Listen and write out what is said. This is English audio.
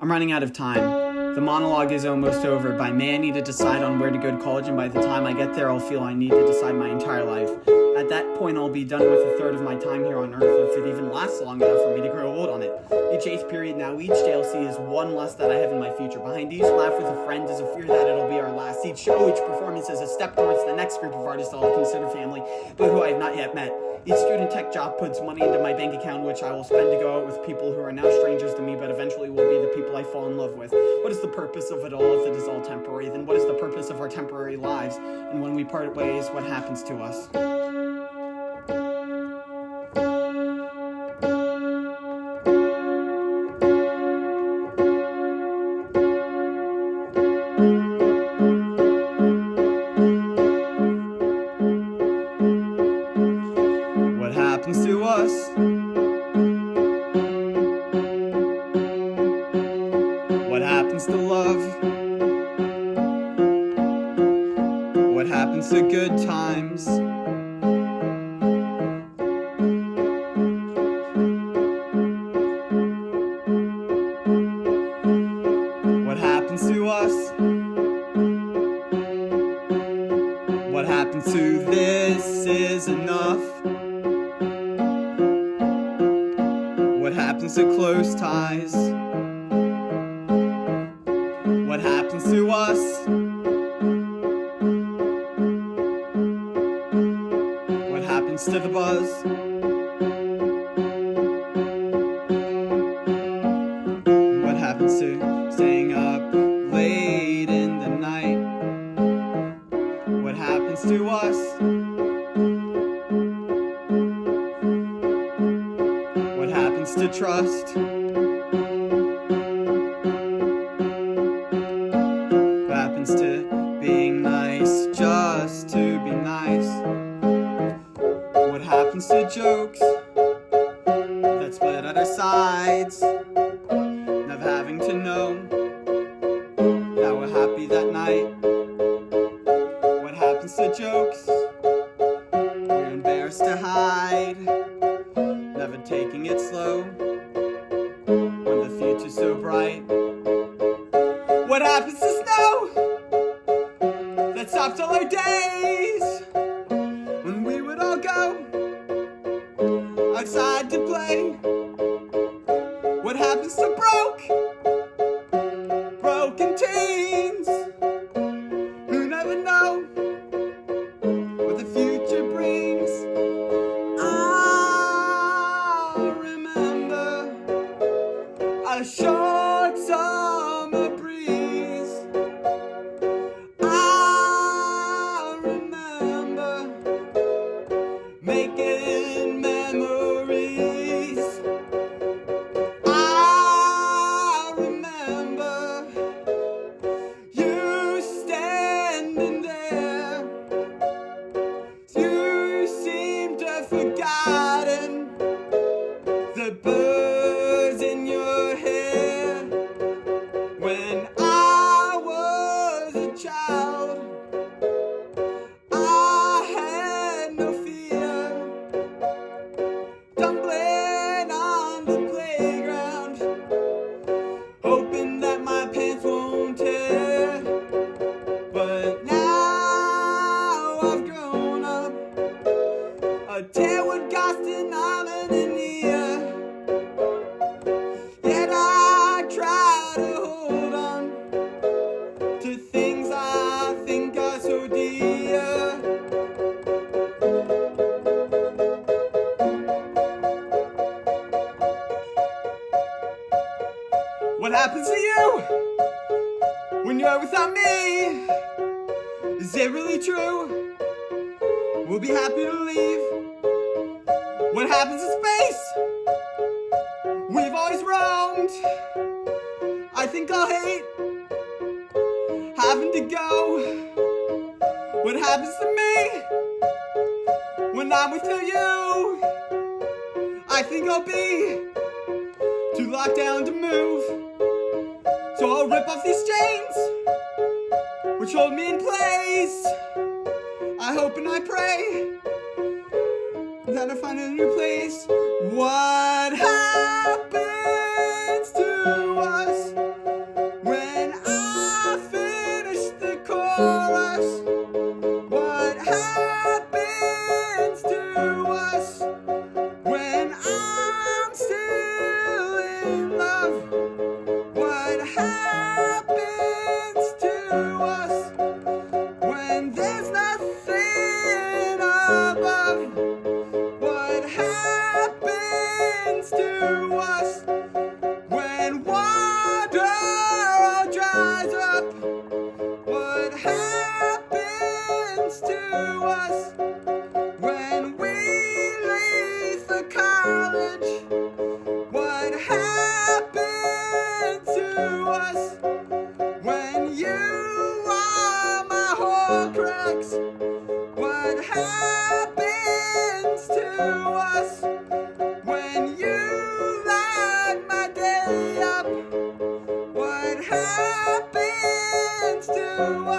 I'm running out of time. The monologue is almost over. By May, I need to decide on where to go to college, and by the time I get there, I'll feel I need to decide my entire life. At that point, I'll be done with a third of my time here on Earth, if it even lasts long enough for me to grow old on it. Each eighth period now, each day I'll see is one less that I have in my future. Behind each laugh with a friend is a fear that it'll be our last. Each show, each performance is a step towards the next group of artists I'll consider family, but who I have not yet met. Each student tech job puts money into my bank account, which I will spend to go out with people who are now strangers to me, but eventually will be the people I fall in love with. What is the purpose of it all if it is all temporary? Then what is the purpose of our temporary lives? And when we part ways, what happens to us? What happens to us? What happens to love? What happens to good times? What happens to us? What happens to this is enough? What happens to close ties? What happens to us? What happens to the buzz? What happens to staying up late in the night? What happens to us? What happens to trust? What happens to being nice just to be nice? What happens to jokes that split at our sides? Never having to know that we're happy that night. What happens to jokes we're embarrassed to hide? Never taking it slow when the future's so bright. What happens to snow that stopped all our days when we would all go outside to play? What happens to broken teens who never know what the future brings? I remember a short summer breeze. I remember making memories. I remember you standing there. You seem to have forgotten the birds in your hair. When I was a child, I had no fear, tumbling on the playground, hoping that my pants won't tear. But now I've grown up, a tear would cost an arm and an ear. Yet I try to hold on to things I think are so dear. What happens to you when you're without me? Is it really true? We'll be happy to leave. What happens to space? We've always roamed. I think I'll hate having to go. What happens to me when I'm with you? I think I'll be too locked down to move. So I'll rip off these chains which hold me in place. I hope and I pray that I find a new place. What happens to us happens to us when there's nothing above? What happens to us when water all dries up? What happens to us when we leave for college? What happens to us when you are my Horcrux? What happens to us when you light my day up? What happens to us?